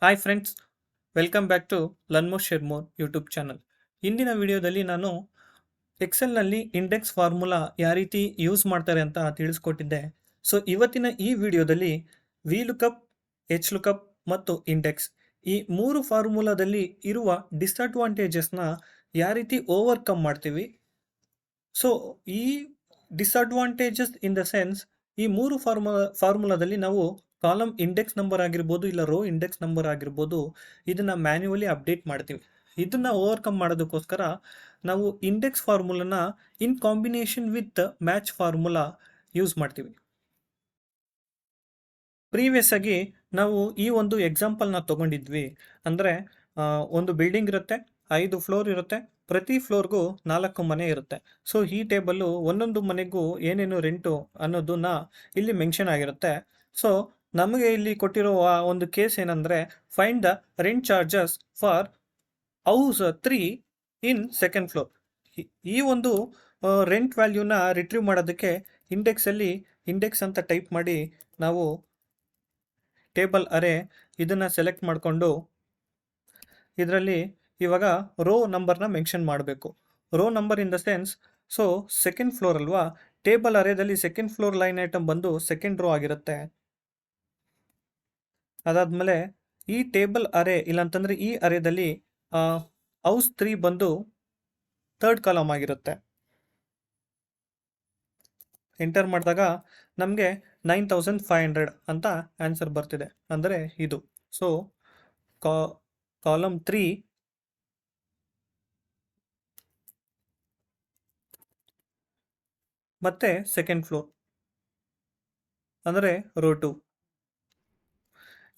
Hi friends, welcome back to learn more share more YouTube channel. ಇಂದಿನ ವಿಡಿಯೋದಲ್ಲಿ ನಾನು ಎಕ್ಸೆಲ್ನಲ್ಲಿ index formula ಯಾವ ರೀತಿ ಯೂಸ್ ಮಾಡ್ತಾರೆ ಅಂತ ತಿಳಿಸ್ಕೊಟ್ಟಿದ್ದೆ. ಸೊ ಇವತ್ತಿನ ಈ ವಿಡಿಯೋದಲ್ಲಿ ವಿ ಲುಕಪ್, ಎಚ್ ಲುಕಪ್ ಮತ್ತು ಇಂಡೆಕ್ಸ್ ಈ ಮೂರು ಫಾರ್ಮುಲಾದಲ್ಲಿ ಇರುವ ಡಿಸ್ಅಡ್ವಾಂಟೇಜಸ್ನ ಯಾವ ರೀತಿ ಓವರ್ಕಮ್ ಮಾಡ್ತೀವಿ. ಸೊ ಈ ಡಿಸ್ಅಡ್ವಾಂಟೇಜಸ್ ಇನ್ ದ ಸೆನ್ಸ್, ಈ ಮೂರು ಫಾರ್ಮುಲಾದಲ್ಲಿ ನಾವು ಕಾಲಮ್ ಇಂಡೆಕ್ಸ್ ನಂಬರ್ ಆಗಿರ್ಬೋದು ಇಲ್ಲ ರೋ ಇಂಡೆಕ್ಸ್ ನಂಬರ್ ಆಗಿರ್ಬೋದು, ಇದನ್ನ ಮ್ಯಾನ್ಯುವಲಿ ಅಪ್ಡೇಟ್ ಮಾಡ್ತೀವಿ. ಇದನ್ನ ಓವರ್ಕಮ್ ಮಾಡೋದಕ್ಕೋಸ್ಕರ ನಾವು ಇಂಡೆಕ್ಸ್ ಫಾರ್ಮುಲಾನ in combination with match formula use ಮಾಡ್ತೀವಿ. ಪ್ರೀವಿಯಸ್ ಆಗಿ ನಾವು ಈ ಒಂದು ಎಕ್ಸಾಂಪಲ್ನ ತಗೊಂಡಿದ್ವಿ. ಅಂದರೆ ಒಂದು ಬಿಲ್ಡಿಂಗ್ ಇರುತ್ತೆ, 5 ಫ್ಲೋರ್ ಇರುತ್ತೆ, ಪ್ರತಿ ಫ್ಲೋರ್ಗೂ 4 ಮನೆ ಇರುತ್ತೆ. ಸೊ ಈ ಟೇಬಲ್ಲು ಒಂದೊಂದು ಮನೆಗೂ ಏನೇನು ರೆಂಟು ಅನ್ನೋದನ್ನ ಇಲ್ಲಿ ಮೆನ್ಷನ್ ಆಗಿರುತ್ತೆ. ಸೊ ನಮಗೆ ಇಲ್ಲಿ ಕೊಟ್ಟಿರುವ ಒಂದು ಕೇಸ್ ಏನಂದರೆ, find the rent charges for house 3 in second floor. ಈ ಒಂದು ರೆಂಟ್ ವ್ಯಾಲ್ಯೂನ ರಿಟ್ರೀವ್ ಮಾಡೋದಕ್ಕೆ ಇಂಡೆಕ್ಸಲ್ಲಿ ಇಂಡೆಕ್ಸ್ ಅಂತ ಟೈಪ್ ಮಾಡಿ ನಾವು ಟೇಬಲ್ ಅರೆ ಇದನ್ನು ಸೆಲೆಕ್ಟ್ ಮಾಡಿಕೊಂಡು ಇದರಲ್ಲಿ ಇವಾಗ ರೋ ನಂಬರ್ನ ಮೆನ್ಷನ್ ಮಾಡಬೇಕು. Row number in the sense, so second floor ಅಲ್ವಾ, ಟೇಬಲ್ ಅರೇದಲ್ಲಿ ಸೆಕೆಂಡ್ ಫ್ಲೋರ್ ಲೈನ್ ಐಟಮ್ ಬಂದು ಸೆಕೆಂಡ್ ರೋ ಆಗಿರುತ್ತೆ. ಅದಾದಮೇಲೆ ಈ ಟೇಬಲ್ ಅರೆ ಇಲ್ಲಾಂತಂದರೆ ಈ ಅರೇದಲ್ಲಿ ಹೌಸ್ 3 ಬಂದು ಥರ್ಡ್ ಕಾಲಮ್ ಆಗಿರುತ್ತೆ. ಎಂಟರ್ ಮಾಡಿದಾಗ ನಮಗೆ 9500 ಅಂತ ಆನ್ಸರ್ ಬರ್ತಿದೆ, ಅಂದರೆ ಇದು. ಸೊ ಕಾಲಮ್ 3 ಮತ್ತೆ ಸೆಕೆಂಡ್ ಫ್ಲೋರ್ ಅಂದರೆ ರೋ 2.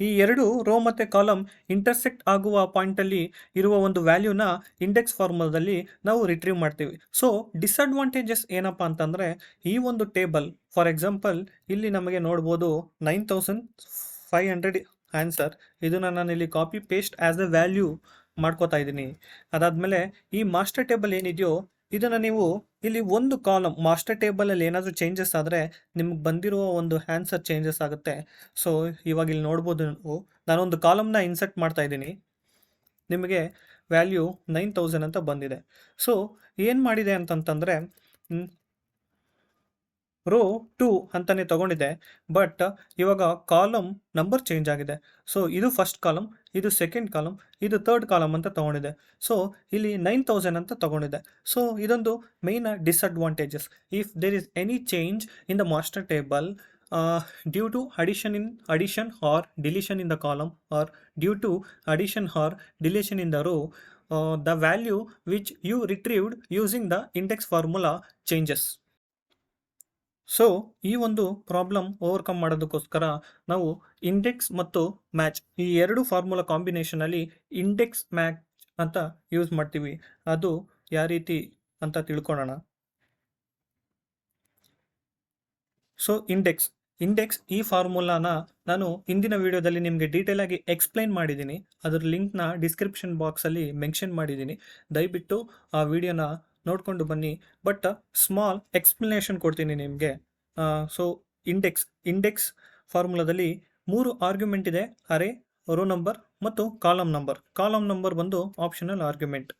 ಈ ಎರಡು ರೋ ಮತ್ತು ಕಾಲಮ್ ಇಂಟರ್ಸೆಕ್ಟ್ ಆಗುವ ಪಾಯಿಂಟಲ್ಲಿ ಇರುವ ಒಂದು ವ್ಯಾಲ್ಯೂನ ಇಂಡೆಕ್ಸ್ ಫಾರ್ಮುಲಾದಲ್ಲಿ ನಾವು ರಿಟ್ರೀವ್ ಮಾಡ್ತೀವಿ. ಸೊ ಡಿಸ್ಅಡ್ವಾಂಟೇಜಸ್ ಏನಪ್ಪ ಅಂತಂದರೆ, ಈ ಒಂದು ಟೇಬಲ್ ಫಾರ್ ಎಕ್ಸಾಂಪಲ್ ಇಲ್ಲಿ ನಮಗೆ ನೋಡ್ಬೋದು 9500 ಆನ್ಸರ್. ಇದನ್ನು ನಾನು ಇಲ್ಲಿ copy paste as a value ಮಾಡ್ಕೋತಾ ಇದ್ದೀನಿ. ಅದಾದಮೇಲೆ ಈ ಮಾಸ್ಟರ್ ಟೇಬಲ್ ಏನಿದೆಯೋ ಇದನ್ನು ನೀವು ಇಲ್ಲಿ ಒಂದು ಕಾಲಮ್ ಮಾಸ್ಟರ್ ಟೇಬಲಲ್ಲಿ ಏನಾದರೂ ಚೇಂಜಸ್ ಆದರೆ ನಿಮ್ಗೆ ಬಂದಿರುವ ಒಂದು ಆನ್ಸರ್ ಚೇಂಜಸ್ ಆಗುತ್ತೆ. ಸೊ ಇವಾಗ ಇಲ್ಲಿ ನೋಡ್ಬೋದು, ನಾನೊಂದು ಕಾಲಮ್ನ ಇನ್ಸರ್ಟ್ ಮಾಡ್ತಾ ಇದ್ದೀನಿ, ನಿಮಗೆ ವ್ಯಾಲ್ಯೂ 9000 ಅಂತ ಬಂದಿದೆ. ಸೊ ಏನು ಮಾಡಿದೆ ಅಂತಂತಂದರೆ, ರೋ 2 ಅಂತಲೇ ತಗೊಂಡಿದೆ, ಬಟ್ ಇವಾಗ ಕಾಲಮ್ ನಂಬರ್ ಚೇಂಜ್ ಆಗಿದೆ. ಸೊ ಇದು ಫಸ್ಟ್ ಕಾಲಮ್, ಇದು ಸೆಕೆಂಡ್ ಕಾಲಮ್, ಇದು ಥರ್ಡ್ ಕಾಲಮ್ ಅಂತ ತಗೊಂಡಿದೆ. ಸೊ ಇಲ್ಲಿ 9000 ಅಂತ ತಗೊಂಡಿದೆ. ಸೊ ಇದೊಂದು main disadvantages. If there is any change in the master table due to addition or deletion in the column, or due to addition or deletion in the row, the value which you retrieved using the index formula changes. So ಈ ಒಂದು problem overcome ಮಾಡೋದಕ್ಕೋಸ್ಕರ ನಾವು index ಮತ್ತು match ಈ ಎರಡು formula ಕಾಂಬಿನೇಷನಲ್ಲಿ index match ಅಂತ use ಮಾಡ್ತೀವಿ. ಅದು ಯಾವ ರೀತಿ ಅಂತ ತಿಳ್ಕೊಳ್ಳೋಣ. ಸೊ ಇಂಡೆಕ್ಸ್ ಈ ಫಾರ್ಮುಲಾನ ನಾನು ಹಿಂದಿನ ವಿಡಿಯೋದಲ್ಲಿ ನಿಮಗೆ ಡೀಟೇಲ್ ಆಗಿ ಎಕ್ಸ್ಪ್ಲೈನ್ ಮಾಡಿದ್ದೀನಿ. ಅದರ ಲಿಂಕ್ನ ಡಿಸ್ಕ್ರಿಪ್ಷನ್ ಬಾಕ್ಸಲ್ಲಿ ಮೆನ್ಷನ್ ಮಾಡಿದ್ದೀನಿ, ದಯವಿಟ್ಟು ಆ ವಿಡಿಯೋನ ನೋಡಿಕೊಂಡು ಬನ್ನಿ. ಬಟ್ ಸ್ಮಾಲ್ ಎಕ್ಸ್ಪ್ಲನೇಷನ್ ಕೊಡ್ತೀನಿ ನಿಮಗೆ. ಸೊ ಇಂಡೆಕ್ಸ್ ಫಾರ್ಮುಲಾದಲ್ಲಿ 3 ಆರ್ಗ್ಯುಮೆಂಟ್ ಇದೆ: ಅರೆ, ರೋ ನಂಬರ್ ಮತ್ತು ಕಾಲಮ್ ನಂಬರ್ ಬಂದು ಆಪ್ಷನಲ್ ಆರ್ಗ್ಯುಮೆಂಟ್.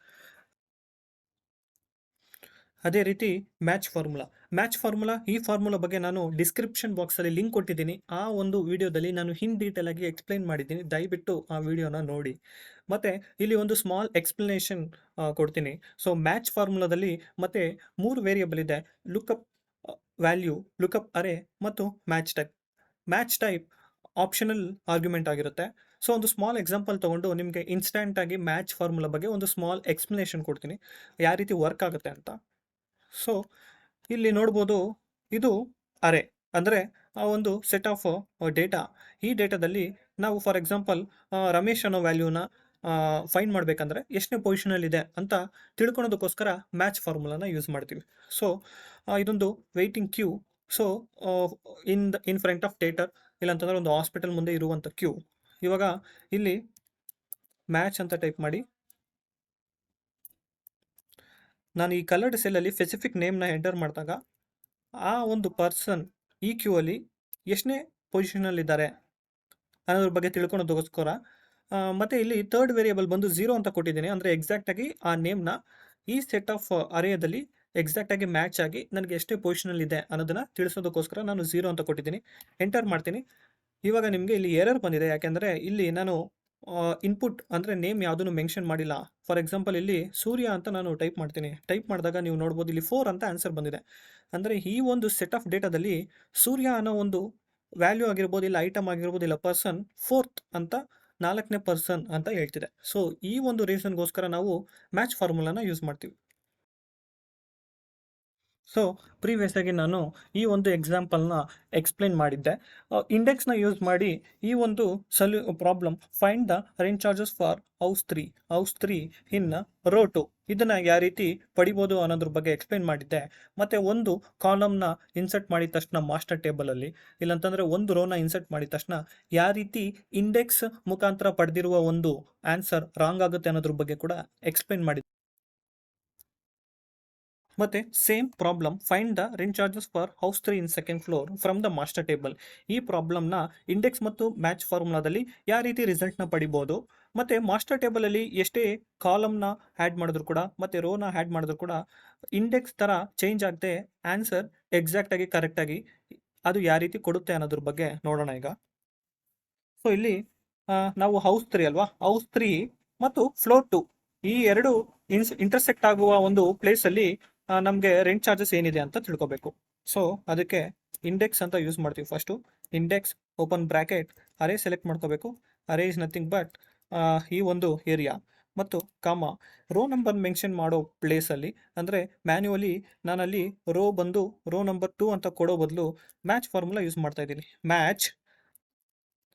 ಅದೇ ರೀತಿ ಮ್ಯಾಚ್ ಫಾರ್ಮುಲಾ ಈ ಫಾರ್ಮುಲಾ ಬಗ್ಗೆ ನಾನು ಡಿಸ್ಕ್ರಿಪ್ಷನ್ ಬಾಕ್ಸಲ್ಲಿ ಲಿಂಕ್ ಕೊಟ್ಟಿದ್ದೀನಿ. ಆ ಒಂದು ವಿಡಿಯೋದಲ್ಲಿ ನಾನು ಡೀಟೇಲ್ ಆಗಿ ಎಕ್ಸ್ಪ್ಲೈನ್ ಮಾಡಿದ್ದೀನಿ, ದಯವಿಟ್ಟು ಆ ವಿಡಿಯೋನ ನೋಡಿ. ಮತ್ತು ಇಲ್ಲಿ ಒಂದು ಸ್ಮಾಲ್ ಎಕ್ಸ್ಪ್ಲನೇಷನ್ ಕೊಡ್ತೀನಿ. ಸೊ ಮ್ಯಾಚ್ ಫಾರ್ಮುಲಾದಲ್ಲಿ ಮತ್ತೆ 3 ವೇರಿಯಬಲ್ ಇದೆ: ಲುಕಪ್ ವ್ಯಾಲ್ಯೂ, ಲುಕಪ್ ಅರೆ ಮತ್ತು ಮ್ಯಾಚ್ ಟೈಪ್ ಆಪ್ಷನಲ್ ಆರ್ಗ್ಯುಮೆಂಟ್ ಆಗಿರುತ್ತೆ. ಸೊ ಒಂದು ಸ್ಮಾಲ್ ಎಕ್ಸಾಂಪಲ್ ತೊಗೊಂಡು ನಿಮಗೆ ಇನ್ಸ್ಟೆಂಟಾಗಿ ಮ್ಯಾಚ್ ಫಾರ್ಮುಲಾ ಬಗ್ಗೆ ಒಂದು ಸ್ಮಾಲ್ ಎಕ್ಸ್ಪ್ಲನೇಷನ್ ಕೊಡ್ತೀನಿ, ಯಾವ ರೀತಿ ವರ್ಕ್ ಆಗುತ್ತೆ ಅಂತ. ಸೊ ಇಲ್ಲಿ ನೋಡ್ಬೋದು, ಇದು ಅರೆ ಅಂದರೆ ಆ ಒಂದು ಸೆಟ್ ಆಫ್ ಡೇಟಾ. ಈ ಡೇಟಾದಲ್ಲಿ ನಾವು ಫಾರ್ ಎಕ್ಸಾಂಪಲ್ ರಮೇಶ್ ಅನ್ನೋ ವ್ಯಾಲ್ಯೂನ ಫೈಂಡ್ ಮಾಡಬೇಕಂದ್ರೆ ಎಷ್ಟನೇ ಪೊಸಿಷನಲ್ಲಿದೆ ಅಂತ ತಿಳ್ಕೊಳೋದಕ್ಕೋಸ್ಕರ ಮ್ಯಾಚ್ ಫಾರ್ಮುಲಾನ ಯೂಸ್ ಮಾಡ್ತೀವಿ. ಸೊ ಇದೊಂದು waiting queue. So in front of theatre, ಇಲ್ಲಾಂತಂದರೆ ಒಂದು ಹಾಸ್ಪಿಟಲ್ ಮುಂದೆ ಇರುವಂಥ ಕ್ಯೂ. ಇವಾಗ ಇಲ್ಲಿ ಮ್ಯಾಚ್ ಅಂತ ಟೈಪ್ ಮಾಡಿ ನಾನು ಈ ಕಲರ್ಡ್ ಸೆಲ್ಲಲ್ಲಿ ಸ್ಪೆಸಿಫಿಕ್ ನೇಮ್ನ ಎಂಟರ್ ಮಾಡಿದಾಗ ಆ ಒಂದು ಪರ್ಸನ್ ಈ ಕ್ಯೂ ಅಲ್ಲಿ ಎಷ್ಟನೇ ಪೊಸಿಷನಲ್ಲಿದ್ದಾರೆ ಅನ್ನೋದ್ರ ಬಗ್ಗೆ ತಿಳ್ಕೊಳೋದಕ್ಕೋಸ್ಕರ ಮತ್ತೆ ಇಲ್ಲಿ ಥರ್ಡ್ ವೇರಿಯೇಬಲ್ ಬಂದು 0 ಅಂತ ಕೊಟ್ಟಿದ್ದೀನಿ. ಅಂದರೆ ಎಕ್ಸಾಕ್ಟಾಗಿ ಆ ನೇಮ್ನ ಈ ಸೆಟ್ ಆಫ್ ಅರೇಯಲ್ಲಿ ಎಕ್ಸಾಕ್ಟಾಗಿ ಮ್ಯಾಚ್ ಆಗಿ ನನಗೆ ಎಷ್ಟೇ ಪೊಸಿಷನಲ್ಲಿ ಇದೆ ಅನ್ನೋದನ್ನು ತಿಳಿಸೋದಕ್ಕೋಸ್ಕರ ನಾನು 0 ಅಂತ ಕೊಟ್ಟಿದ್ದೀನಿ. ಎಂಟರ್ ಮಾಡ್ತೀನಿ. ಇವಾಗ ನಿಮಗೆ ಇಲ್ಲಿ ಎರರ್ ಬಂದಿದೆ. ಯಾಕೆಂದರೆ ಇಲ್ಲಿ ನಾನು ಇನ್ಪುಟ್ ಅಂದರೆ ನೇಮ್ ಯಾವುದನ್ನು ಮೆನ್ಷನ್ ಮಾಡಿಲ್ಲ. ಫಾರ್ ಎಕ್ಸಾಂಪಲ್ ಇಲ್ಲಿ ಸೂರ್ಯ ಅಂತ ನಾನು ಟೈಪ್ ಮಾಡ್ತೀನಿ. ಟೈಪ್ ಮಾಡಿದಾಗ ನೀವು ನೋಡ್ಬೋದು ಇಲ್ಲಿ 4 ಅಂತ ಆನ್ಸರ್ ಬಂದಿದೆ. ಅಂದರೆ ಈ ಒಂದು ಸೆಟ್ ಆಫ್ ಡೇಟಾದಲ್ಲಿ ಸೂರ್ಯ ಅನ್ನೋ ಒಂದು ವ್ಯಾಲ್ಯೂ ಆಗಿರ್ಬೋದು, ಇಲ್ಲ ಐಟಮ್ ಆಗಿರ್ಬೋದು, ಇಲ್ಲ ಪರ್ಸನ್ ಫೋರ್ತ್ ಅಂತ 4ನೇ ಪರ್ಸನ್ ಅಂತ ಹೇಳ್ತಿದೆ. ಸೊ ಈ ಒಂದು ರೀಸನ್ಗೋಸ್ಕರ ನಾವು ಮ್ಯಾಚ್ ಫಾರ್ಮುಲಾನ ಯೂಸ್ ಮಾಡ್ತೀವಿ. ಸೊ ಪ್ರೀವಿಯಸ್ ಆಗಿ ನಾನು ಈ ಒಂದು ಎಕ್ಸಾಂಪಲ್ನ ಎಕ್ಸ್ಪ್ಲೇನ್ ಮಾಡಿದ್ದೆ. ಇಂಡೆಕ್ಸ್ನ ಯೂಸ್ ಮಾಡಿ ಈ ಒಂದು problem find the rent charges for house three in row 2 ಇದನ್ನ ಯಾವ ರೀತಿ ಪಡಿಬೋದು ಅನ್ನೋದ್ರ ಬಗ್ಗೆ ಎಕ್ಸ್ಪ್ಲೇನ್ ಮಾಡಿದ್ದೆ. ಮತ್ತೆ ಒಂದು ಕಾಲಮ್ನ ಇನ್ಸರ್ಟ್ ಮಾಡಿದ ತಕ್ಷಣ ಮಾಸ್ಟರ್ ಟೇಬಲಲ್ಲಿ, ಇಲ್ಲಾಂತಂದ್ರೆ ಒಂದು ರೋನ ಇನ್ಸರ್ಟ್ ಮಾಡಿದ ತಕ್ಷಣ ಯಾವ ರೀತಿ ಇಂಡೆಕ್ಸ್ ಮುಖಾಂತರ ಪಡೆದಿರುವ ಒಂದು ಆನ್ಸರ್ ರಾಂಗ್ ಆಗುತ್ತೆ ಅನ್ನೋದ್ರ ಬಗ್ಗೆ ಕೂಡ ಎಕ್ಸ್ಪ್ಲೇನ್ ಮಾಡಿದ್ದೆ. ಮತ್ತೆ same problem find the rent charges for house 3 in second floor from the master table. ಈ ಪ್ರಾಬ್ಲಮ್ನ ಇಂಡೆಕ್ಸ್ ಮತ್ತು ಮ್ಯಾಚ್ ಫಾರ್ಮುಲಾದಲ್ಲಿ ಯಾವ ರೀತಿ ರಿಸಲ್ಟ್ನ ಪಡಿಬೋದು, ಮತ್ತೆ ಮಾಸ್ಟರ್ ಟೇಬಲಲ್ಲಿ ಎಷ್ಟೇ ಕಾಲಮ್ನ ಆ್ಯಡ್ ಮಾಡಿದ್ರು ಕೂಡ ಮತ್ತೆ ರೋನ ಆ್ಯಡ್ ಮಾಡಿದ್ರು ಕೂಡ ಇಂಡೆಕ್ಸ್ ಥರ ಚೇಂಜ್ ಆಗದೆ ಆನ್ಸರ್ ಎಕ್ಸಾಕ್ಟಾಗಿ ಕರೆಕ್ಟಾಗಿ ಅದು ಯಾವ ರೀತಿ ಕೊಡುತ್ತೆ ಅನ್ನೋದ್ರ ಬಗ್ಗೆ ನೋಡೋಣ ಈಗ. ಸೊ ಇಲ್ಲಿ ನಾವು ಹೌಸ್ 3 ಅಲ್ವಾ, ಹೌಸ್ 3 ಮತ್ತು ಫ್ಲೋರ್ 2 ಈ ಎರಡು ಇಂಟರ್ಸೆಕ್ಟ್ ಆಗುವ ಒಂದು ಪ್ಲೇಸಲ್ಲಿ ನಮಗೆ ರೆಂಟ್ ಚಾರ್ಜಸ್ ಏನಿದೆ ಅಂತ ತಿಳ್ಕೊಬೇಕು. ಸೊ ಅದಕ್ಕೆ ಇಂಡೆಕ್ಸ್ ಅಂತ ಯೂಸ್ ಮಾಡ್ತೀವಿ. ಫಸ್ಟು ಇಂಡೆಕ್ಸ್ ಓಪನ್ ಬ್ರ್ಯಾಕೆಟ್ ಅರೇ ಸೆಲೆಕ್ಟ್ ಮಾಡ್ಕೋಬೇಕು. ಅರೇ ಇಸ್ ನಥಿಂಗ್ ಬಟ್ ಈ ಒಂದು ಏರಿಯಾ ಮತ್ತು ಕಾಮ ರೋ ನಂಬರ್ ಮೆನ್ಷನ್ ಮಾಡೋ ಪ್ಲೇಸಲ್ಲಿ, ಅಂದರೆ ಮ್ಯಾನ್ಯುವಲಿ ನಾನಲ್ಲಿ ರೋ ಬಂದು ರೋ ನಂಬರ್ 2 ಅಂತ ಕೊಡೋ ಬದಲು ಮ್ಯಾಚ್ ಫಾರ್ಮುಲಾ ಯೂಸ್ ಮಾಡ್ತಾ ಇದ್ದೀನಿ. ಮ್ಯಾಚ್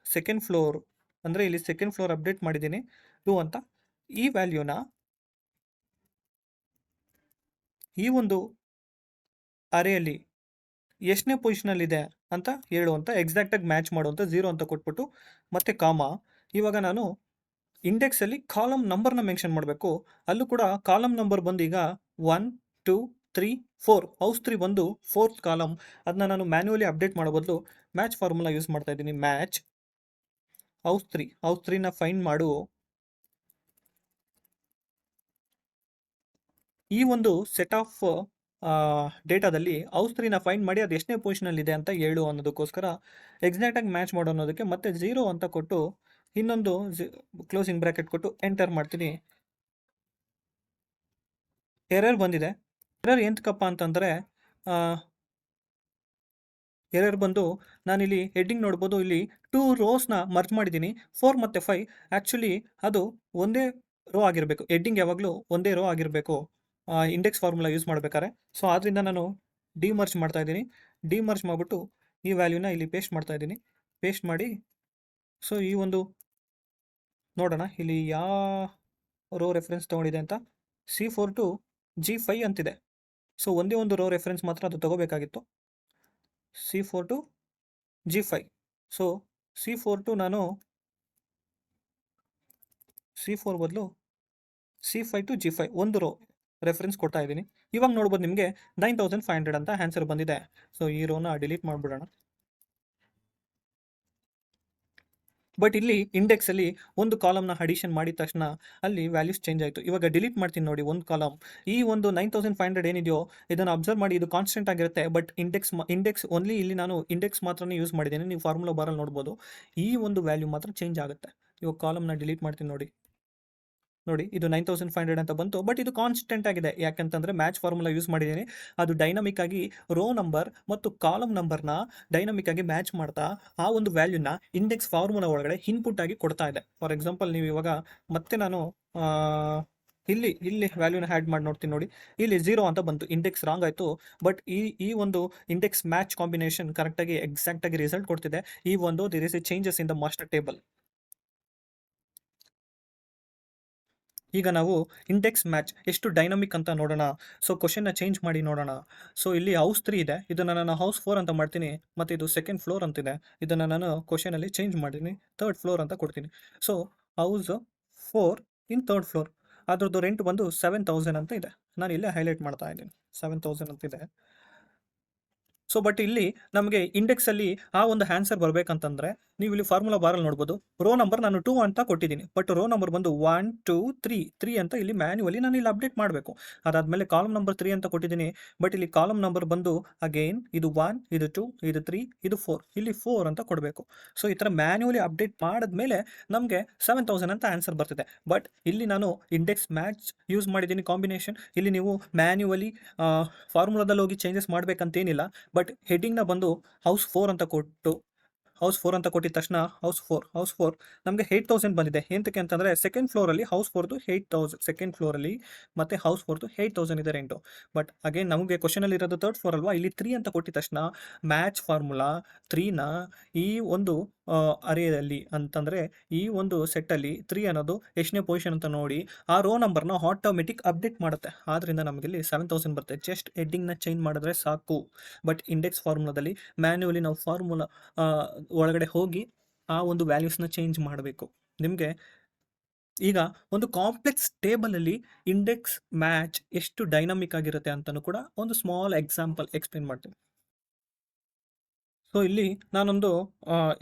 ಸೆಕೆಂಡ್ ಫ್ಲೋರ್, ಅಂದರೆ ಇಲ್ಲಿ ಸೆಕೆಂಡ್ ಫ್ಲೋರ್ ಅಪ್ಡೇಟ್ ಮಾಡಿದ್ದೀನಿ 2 ಅಂತ. ಈ ವ್ಯಾಲ್ಯೂನ ಈ ಒಂದು ಅರೇಯಲ್ಲಿ ಎಷ್ಟನೇ ಪೊಸಿಷನಲ್ಲಿದೆ ಅಂತ ಹೇಳು ಅಂತ ಎಕ್ಸಾಕ್ಟಾಗಿ ಮ್ಯಾಚ್ ಮಾಡುವಂಥ 0 ಅಂತ ಕೊಟ್ಬಿಟ್ಟು ಮತ್ತೆ ಕಾಮ. ಇವಾಗ ನಾನು ಇಂಡೆಕ್ಸಲ್ಲಿ ಕಾಲಮ್ ನಂಬರ್ನ ಮೆನ್ಷನ್ ಮಾಡಬೇಕು. ಅಲ್ಲೂ ಕೂಡ ಕಾಲಮ್ ನಂಬರ್ ಬಂದು ಈಗ 1 2 3 4 ಹೌಸ್ 3 ಬಂದು 4th ಕಾಲಮ್. ಅದನ್ನ ನಾನು ಮ್ಯಾನ್ಯುವಲಿ ಅಪ್ಡೇಟ್ ಮಾಡೋ ಬದಲು ಮ್ಯಾಚ್ ಫಾರ್ಮುಲಾ ಯೂಸ್ ಮಾಡ್ತಾ ಇದ್ದೀನಿ. ಮ್ಯಾಚ್ ಹೌಸ್ 3ನ ಫೈಂಡ್ ಮಾಡು. ಈ ಒಂದು ಸೆಟ್ ಆಫ್ ಡೇಟಾದಲ್ಲಿ ಹೌಸ್ 3ನ ಫೈಂಡ್ ಮಾಡಿ ಅದು ಎಷ್ಟನೇ ಪೊಸಿಷನಲ್ಲಿದೆ ಅಂತ ಹೇಳು ಅನ್ನೋದಕ್ಕೋಸ್ಕರ ಎಕ್ಸಾಕ್ಟಾಗಿ ಮ್ಯಾಚ್ ಮಾಡೋ ಅನ್ನೋದಕ್ಕೆ ಮತ್ತೆ 0 ಅಂತ ಕೊಟ್ಟು ಇನ್ನೊಂದು ಕ್ಲೋಸಿಂಗ್ ಬ್ರ್ಯಾಕೆಟ್ ಕೊಟ್ಟು ಎಂಟರ್ ಮಾಡ್ತೀನಿ. ಎರರ್ ಬಂದಿದೆ. ಎರರ್ ಎಂತಕ್ಕಪ್ಪ ಅಂತಂದರೆ ಎರರ್ ಬಂದು ನಾನಿಲ್ಲಿ ಹೆಡ್ಡಿಂಗ್ ನೋಡ್ಬೋದು, ಇಲ್ಲಿ 2 ರೋಸ್ನ ಮರ್ಜ್ ಮಾಡಿದ್ದೀನಿ. 4 ಮತ್ತು 5 ಆ್ಯಕ್ಚುಲಿ ಅದು ಒಂದೇ ರೋ ಆಗಿರಬೇಕು. ಹೆಡ್ಡಿಂಗ್ ಯಾವಾಗಲೂ ಒಂದೇ ರೋ ಆಗಿರಬೇಕು ಇಂಡೆಕ್ಸ್ ಫಾರ್ಮುಲಾ ಯೂಸ್ ಮಾಡ್ಬೇಕಾದ್ರೆ. ಸೊ ಆದ್ದರಿಂದ ನಾನು ಡಿಮರ್ಜ್ ಮಾಡ್ತಾ ಇದ್ದೀನಿ. ಡಿಮರ್ಜ್ ಮಾಡಿಬಿಟ್ಟು ಈ ವ್ಯಾಲ್ಯೂನ ಇಲ್ಲಿ ಪೇಸ್ಟ್ ಮಾಡ್ತಾ ಇದ್ದೀನಿ. ಪೇಸ್ಟ್ ಮಾಡಿ ಸೊ ಈ ಒಂದು ನೋಡೋಣ ಇಲ್ಲಿ ಯಾವ ರೋ ರೆಫರೆನ್ಸ್ ತೊಗೊಂಡಿದೆ ಅಂತ. C4 to G5 ಅಂತಿದೆ. ಸೊ ಒಂದೇ ಒಂದು ರೋ ರೆಫರೆನ್ಸ್ ಮಾತ್ರ ಅದು ತಗೋಬೇಕಾಗಿತ್ತು. C4 to G5. So C4 to ನಾನು C4 ಬದಲು C5 to G5 ಒಂದು ರೋ ರೆಫರೆನ್ಸ್ ಕೊಡ್ತಾ ಇದ್ದೀನಿ. ಇವಾಗ ನೋಡ್ಬೋದು ನಿಮಗೆ 9500 ಅಂತ ಆನ್ಸರ್ ಬಂದಿದೆ. ಸೊ ಈ ರೋನ ಡಿಲೀಟ್ ಮಾಡಿಬಿಡೋಣ. ಬಟ್ ಇಲ್ಲಿ ಇಂಡೆಕ್ಸಲ್ಲಿ ಒಂದು ಕಾಲಮ್ನ ಅಡಿಷನ್ ಮಾಡಿದ ತಕ್ಷಣ ಅಲ್ಲಿ ವ್ಯಾಲ್ಯೂಸ್ ಚೇಂಜ್ ಆಯಿತು. ಇವಾಗ ಡಿಲೀಟ್ ಮಾಡ್ತೀನಿ ನೋಡಿ ಒಂದು ಕಾಲಮ್. ಈ ಒಂದು 9500 ಏನಿದೆಯೋ ಇದನ್ನು ಅಬ್ಸರ್ವ್ ಮಾಡಿ, ಇದು ಕಾನ್ಸ್ಟೆಂಟ್ ಆಗಿರುತ್ತೆ. ಬಟ್ ಇಂಡೆಕ್ಸ್ ಓನ್ಲಿ ಇಲ್ಲಿ ನಾನು ಇಂಡೆಕ್ಸ್ ಮಾತ್ರನೇ ಯೂಸ್ ಮಾಡಿದ್ದೇನೆ. ನೀವು ಫಾರ್ಮುಲಾ ಬಾರಲ್ಲಿ ನೋಡ್ಬೋದು ಈ ಒಂದು ವ್ಯಾಲ್ಯೂ ಮಾತ್ರ ಚೇಂಜ್ ಆಗುತ್ತೆ. ಇವಾಗ ಕಾಲಮ್ನ ಡಿಲೀಟ್ ಮಾಡ್ತೀನಿ ನೋಡಿ. ಇದು 9500 ಅಂತ ಬಂತು. ಬಟ್ ಇದು ಕಾನ್ಸ್ಟೆಂಟ್ ಆಗಿದೆ. ಯಾಕಂತಂದರೆ ಮ್ಯಾಚ್ ಫಾರ್ಮುಲಾ ಯೂಸ್ ಮಾಡಿದ್ದೀನಿ. ಅದು ಡೈನಮಿಕ್ ಆಗಿ ರೋ ನಂಬರ್ ಮತ್ತು ಕಾಲಮ್ ನಂಬರ್ನ ಡೈನಮಿಕ್ ಆಗಿ ಮ್ಯಾಚ್ ಮಾಡ್ತಾ ಆ ಒಂದು ವ್ಯಾಲ್ಯೂನ ಇಂಡೆಕ್ಸ್ ಫಾರ್ಮುಲಾ ಒಳಗಡೆ ಇನ್ಪುಟ್ ಆಗಿ ಕೊಡ್ತಾ ಇದೆ. ಫಾರ್ ಎಕ್ಸಾಂಪಲ್ ನೀವು ಇವಾಗ ಮತ್ತೆ ನಾನು ಇಲ್ಲಿ ವ್ಯಾಲ್ಯೂನ ಆ್ಯಡ್ ಮಾಡಿ ನೋಡ್ತೀನಿ ನೋಡಿ, ಇಲ್ಲಿ 0 ಅಂತ ಬಂತು. ಇಂಡೆಕ್ಸ್ ರಾಂಗ್ ಆಯಿತು. ಬಟ್ ಈ ಒಂದು ಇಂಡೆಕ್ಸ್ ಮ್ಯಾಚ್ ಕಾಂಬಿನೇಷನ್ ಕರೆಕ್ಟಾಗಿ ಎಕ್ಸಾಕ್ಟಾಗಿ ರಿಸಲ್ಟ್ ಕೊಡ್ತಿದೆ. ಈ ಒಂದು there is a changes in the master table. ಈಗ ನಾವು ಇಂಡೆಕ್ಸ್ ಮ್ಯಾಚ್ ಎಷ್ಟು ಡೈನಮಿಕ್ ಅಂತ ನೋಡೋಣ. ಸೊ ಕ್ವಶನ್ನ ಚೇಂಜ್ ಮಾಡಿ ನೋಡೋಣ. ಸೊ ಇಲ್ಲಿ ಹೌಸ್ 3 ಇದೆ, ಇದನ್ನು ನಾನು ಹೌಸ್ 4 ಅಂತ ಮಾಡ್ತೀನಿ. ಮತ್ತು ಇದು ಸೆಕೆಂಡ್ ಫ್ಲೋರ್ ಅಂತಿದೆ, ಇದನ್ನು ನಾನು ಕ್ವಶನಲ್ಲಿ ಚೇಂಜ್ ಮಾಡ್ತೀನಿ, ಥರ್ಡ್ ಫ್ಲೋರ್ ಅಂತ ಕೊಡ್ತೀನಿ. So house 4 in third floor, ಅದ್ರದ್ದು ರೆಂಟ್ ಬಂದು 7000 ಅಂತ ಇದೆ. ನಾನು ಇಲ್ಲೇ ಹೈಲೈಟ್ ಮಾಡ್ತಾ ಇದ್ದೀನಿ, 7000 ಅಂತಿದೆ. ಸೊ ಬಟ್ ಇಲ್ಲಿ ನಮಗೆ ಇಂಡೆಕ್ಸಲ್ಲಿ ಆ ಒಂದು ಆನ್ಸರ್ ಬರಬೇಕಂತಂದ್ರೆ ನೀವು ಇಲ್ಲಿ ಫಾರ್ಮುಲಾ ಬಾರಲ್ಲಿ ನೋಡ್ಬೋದು, ರೋ ನಂಬರ್ ನಾನು 2 ಅಂತ ಕೊಟ್ಟಿದ್ದೀನಿ, ಬಟ್ ರೋ ನಂಬರ್ ಬಂದು 1 2 3 ಅಂತ ಇಲ್ಲಿ ಮ್ಯಾನ್ಯುವಲಿ ನಾನು ಇಲ್ಲಿ ಅಪ್ಡೇಟ್ ಮಾಡಬೇಕು. ಅದಾದಮೇಲೆ ಕಾಲಮ್ ನಂಬರ್ 3 ಅಂತ ಕೊಟ್ಟಿದ್ದೀನಿ, ಬಟ್ ಇಲ್ಲಿ ಕಾಲಮ್ ನಂಬರ್ ಬಂದು ಅಗೇನ್ ಇದು 1 ಇದು 2 ಇದು 3 ಇದು 4 ಇಲ್ಲಿ 4 ಅಂತ ಕೊಡಬೇಕು. ಸೊ ಈ ಥರ ಮ್ಯಾನ್ಯುವಲಿ ಅಪ್ಡೇಟ್ ಮಾಡಿದ್ಮೇಲೆ ನಮಗೆ 7000 ಅಂತ ಆನ್ಸರ್ ಬರ್ತಿದೆ. ಬಟ್ ಇಲ್ಲಿ ನಾನು ಇಂಡೆಕ್ಸ್ ಮ್ಯಾಚ್ ಯೂಸ್ ಮಾಡಿದ್ದೀನಿ ಕಾಂಬಿನೇಷನ್. ಇಲ್ಲಿ ನೀವು ಮ್ಯಾನ್ಯುವಲಿ ಫಾರ್ಮುಲಾದಲ್ಲಿ ಹೋಗಿ ಚೇಂಜಸ್ ಮಾಡಬೇಕಂತೇನಿಲ್ಲ. ಬಟ್ ಹೆಡ್ಡಿಂಗ್ನ ಬಂದು ಹೌಸ್ 4 ಅಂತ ಕೊಟ್ಟು ಕೊಟ್ಟಿದ ತಕ್ಷಣ ಹೌಸ್ ಫೋರ್ ನಮಗೆ 8000 ಬಂದಿದೆ. ಎಂತಕ್ಕೆ ಅಂತಂದರೆ ಸೆಕೆಂಡ್ ಫ್ಲೋರಲ್ಲಿ ಹೌಸ್ 4ದು 8000 ಸೆಕೆಂಡ್ ಫ್ಲೋರಲ್ಲಿ ಮತ್ತು ಹೌಸ್ 4ದು 8000 ಇದೆ ರೆಂಟು. ಬಟ್ ಅಗೇನ್ ನಮಗೆ ಕ್ವಶನಲ್ಲಿ ಇರೋದು ಥರ್ಡ್ ಫ್ಲೋರ್ ಅಲ್ವಾ, ಇಲ್ಲಿ 3 ಅಂತ ಕೊಟ್ಟಿದ ತಕ್ಷಣ ಮ್ಯಾಚ್ ಫಾರ್ಮುಲಾ 3ನ ಈ ಒಂದು ಅರೇಯಲ್ಲಿ ಅಂತಂದರೆ ಈ ಒಂದು ಸೆಟ್ಟಲ್ಲಿ 3 ಅನ್ನೋದು ಎಷ್ಟನೇ ಪೊಸಿಷನ್ ಅಂತ ನೋಡಿ ಆ ರೋ ನಂಬರ್ನ ಆಟೋಮೆಟಿಕ್ ಅಪ್ಡೇಟ್ ಮಾಡುತ್ತೆ. ಆದ್ದರಿಂದ ನಮಗಿಲ್ಲಿ 7000 ಬರುತ್ತೆ. ಜಸ್ಟ್ ಹೆಡ್ಡಿಂಗ್ನ ಚೇಂಜ್ ಮಾಡಿದ್ರೆ ಸಾಕು. ಬಟ್ ಇಂಡೆಕ್ಸ್ ಫಾರ್ಮುಲಾದಲ್ಲಿ ಮ್ಯಾನ್ಯುವಲಿ ನಾವು ಫಾರ್ಮುಲಾ ಒಳಗಡೆ ಹೋಗಿ ಆ ಒಂದು ವ್ಯಾಲ್ಯೂಸ್ನ ಚೇಂಜ್ ಮಾಡಬೇಕು. ನಿಮಗೆ ಈಗ ಒಂದು ಕಾಂಪ್ಲೆಕ್ಸ್ ಟೇಬಲಲ್ಲಿ ಇಂಡೆಕ್ಸ್ ಮ್ಯಾಚ್ ಎಷ್ಟು ಡೈನಮಿಕ್ ಆಗಿರುತ್ತೆ ಅಂತಲೂ ಕೂಡ ಒಂದು ಸ್ಮಾಲ್ ಎಕ್ಸಾಂಪಲ್ ಎಕ್ಸ್ಪ್ಲೇನ್ ಮಾಡ್ತೀನಿ. ಸೊ ಇಲ್ಲಿ ನಾನೊಂದು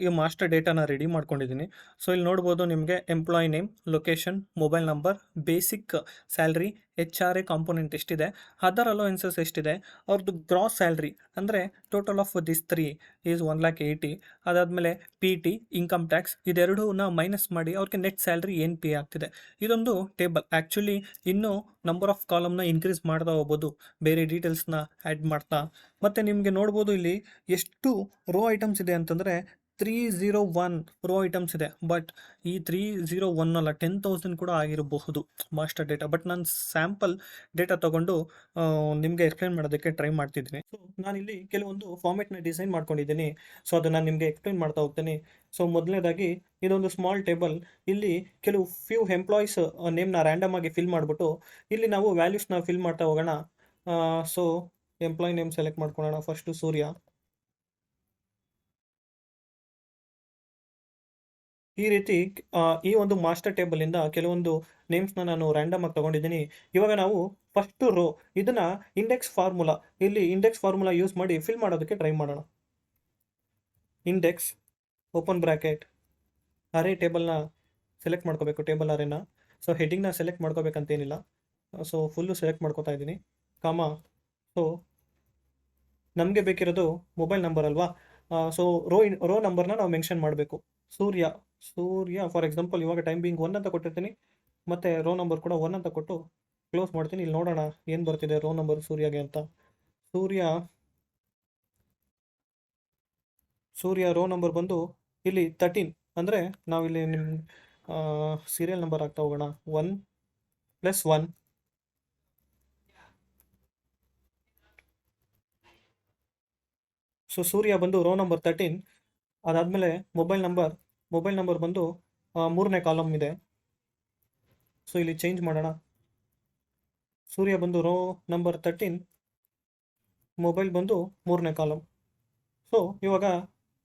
ಈ ಮಾಸ್ಟರ್ ಡೇಟಾನ ರೆಡಿ ಮಾಡ್ಕೊಂಡಿದ್ದೀನಿ. ಸೊ ಇಲ್ಲಿ ನೋಡ್ಬೋದು ನಿಮಗೆ employee name, location, mobile number, basic salary, HR component ಎಷ್ಟಿದೆ, ಅದರ್ ಅಲೋವೆನ್ಸಸ್ ಎಷ್ಟಿದೆ, ಅವ್ರದ್ದು ಗ್ರಾಸ್ ಸ್ಯಾಲ್ರಿ ಅಂದರೆ ಟೋಟಲ್ ಆಫ್ ದಿಸ್ 3 ಈಸ್ 1,80,000. ಅದಾದಮೇಲೆ PT, ಇನ್ಕಮ್ ಟ್ಯಾಕ್ಸ್ ಇದೆರಡೂನ ಮೈನಸ್ ಮಾಡಿ ಅವ್ರಿಗೆ ನೆಟ್ ಸ್ಯಾಲ್ರಿ ಏನು ಪೇ ಆಗ್ತಿದೆ. ಇದೊಂದು ಟೇಬಲ್. ಆ್ಯಕ್ಚುಲಿ ಇನ್ನೂ ನಂಬರ್ ಆಫ್ ಕಾಲಮ್ನ ಇನ್ಕ್ರೀಸ್ ಮಾಡ್ತಾ ಹೋಗ್ಬೋದು, ಬೇರೆ ಡೀಟೇಲ್ಸ್ನ ಆ್ಯಡ್ ಮಾಡ್ತಾ. ಮತ್ತು ನಿಮಗೆ ನೋಡ್ಬೋದು ಇಲ್ಲಿ ಎಷ್ಟು ರೋ ಐಟಮ್ಸ್ ಇದೆ ಅಂತಂದರೆ 301 ರೋ ಐಟಮ್ಸ್ ಇದೆ. ಬಟ್ ಈ 301 ಅಲ್ಲ 10,000 ಕೂಡ ಆಗಿರಬಹುದು ಮಾಸ್ಟರ್ ಡೇಟಾ. ಬಟ್ ನಾನು ಸ್ಯಾಂಪಲ್ ಡೇಟಾ ತೊಗೊಂಡು ನಿಮಗೆ ಎಕ್ಸ್ಪ್ಲೈನ್ ಮಾಡೋದಕ್ಕೆ ಟ್ರೈ ಮಾಡ್ತಿದ್ದೀನಿ. ಸೊ ನಾನಿಲ್ಲಿ ಕೆಲವೊಂದು ಫಾರ್ಮೆಟ್ನ ಡಿಸೈನ್ ಮಾಡ್ಕೊಂಡಿದ್ದೀನಿ. ಸೊ ಅದನ್ನು ನಾನು ನಿಮಗೆ ಎಕ್ಸ್ಪ್ಲೈನ್ ಮಾಡ್ತಾ ಹೋಗ್ತೀನಿ. ಸೊ ಮೊದಲನೇದಾಗಿ ಇದೊಂದು ಸ್ಮಾಲ್ ಟೇಬಲ್. ಇಲ್ಲಿ ಕೆಲವು ಫ್ಯೂ ಎಂಪ್ಲಾಯೀಸ್ ನೇಮ್ನ ರ್ಯಾಂಡಮ್ ಆಗಿ ಫಿಲ್ ಮಾಡಿಬಿಟ್ಟು ಇಲ್ಲಿ ನಾವು ವ್ಯಾಲ್ಯೂಸ್ನ ಫಿಲ್ ಮಾಡ್ತಾ ಹೋಗೋಣ. ಸೊ ಎಂಪ್ಲಾಯ್ ನೇಮ್ ಸೆಲೆಕ್ಟ್ ಮಾಡ್ಕೊಳ್ಳೋಣ. ಫಸ್ಟು ಸೂರ್ಯ. ಈ ರೀತಿ ಈ ಒಂದು ಮಾಸ್ಟರ್ ಟೇಬಲಿಂದ ಕೆಲವೊಂದು ನೇಮ್ಸ್ನ ನಾನು ರ್ಯಾಂಡಮ್ ಆಗಿ ತೊಗೊಂಡಿದ್ದೀನಿ. ಇವಾಗ ನಾವು ಫಸ್ಟು ರೋ ಇದನ್ನು ಇಲ್ಲಿ ಇಂಡೆಕ್ಸ್ ಫಾರ್ಮುಲಾ ಯೂಸ್ ಮಾಡಿ ಫಿಲ್ ಮಾಡೋದಕ್ಕೆ ಟ್ರೈ ಮಾಡೋಣ. ಇಂಡೆಕ್ಸ್ ಓಪನ್ ಬ್ರ್ಯಾಕೆಟ್ ಅರೇ ಟೇಬಲ್ನ ಸೆಲೆಕ್ಟ್ ಮಾಡ್ಕೋಬೇಕು, ಟೇಬಲ್ ಅರೇನ. ಸೊ ಹೆಡ್ಡಿಂಗ್ನ ಸೆಲೆಕ್ಟ್ ಮಾಡ್ಕೋಬೇಕಂತೇನಿಲ್ಲ. ಸೊ ಫುಲ್ಲು ಸೆಲೆಕ್ಟ್ ಮಾಡ್ಕೋತಾ ಇದ್ದೀನಿ, ಕಾಮ. ಸೊ ನಮಗೆ ಬೇಕಿರೋದು ಮೊಬೈಲ್ ನಂಬರ್ ಅಲ್ವಾ. ಸೊ ರೋ ನಂಬರ್ನ ನಾವು ಮೆನ್ಷನ್ ಮಾಡಬೇಕು. ಸೂರ್ಯ ಫಾರ್ ಎಕ್ಸಾಂಪಲ್ ಇವಾಗ ಟೈಮ್ ಬೀಯಿಂಗ್ 1 ಅಂತ ಕೊಟ್ಟಿರ್ತೀನಿ, ಮತ್ತು ರೋ ನಂಬರ್ ಕೂಡ 1 ಅಂತ ಕೊಟ್ಟು ಕ್ಲೋಸ್ ಮಾಡ್ತೀನಿ. ಇಲ್ಲಿ ನೋಡೋಣ ಏನು ಬರ್ತಿದೆ ರೋ ನಂಬರ್ ಸೂರ್ಯಗೆ ಅಂತ. ಸೂರ್ಯ ರೋ ನಂಬರ್ ಬಂದು ಇಲ್ಲಿ 13. ಅಂದರೆ ನಾವಿಲ್ಲಿ ನಿಮ್ಮ ಸೀರಿಯಲ್ ನಂಬರ್ ಆಗ್ತಾ ಹೋಗೋಣ. 1+1. ಸೊ ಸೂರ್ಯ ಬಂದು ರೋ ನಂಬರ್ 13. ಅದಾದಮೇಲೆ ಮೊಬೈಲ್ ನಂಬರ್ ಬಂದು 3ನೇ ಕಾಲಮ್ ಇದೆ. ಸೊ ಇಲ್ಲಿ ಚೇಂಜ್ ಮಾಡೋಣ. ಸೂರ್ಯ ಬಂದು ರೋ ನಂಬರ್ 13, ಮೊಬೈಲ್ ಬಂದು 3ನೇ ಕಾಲಮ್. ಸೊ ಇವಾಗ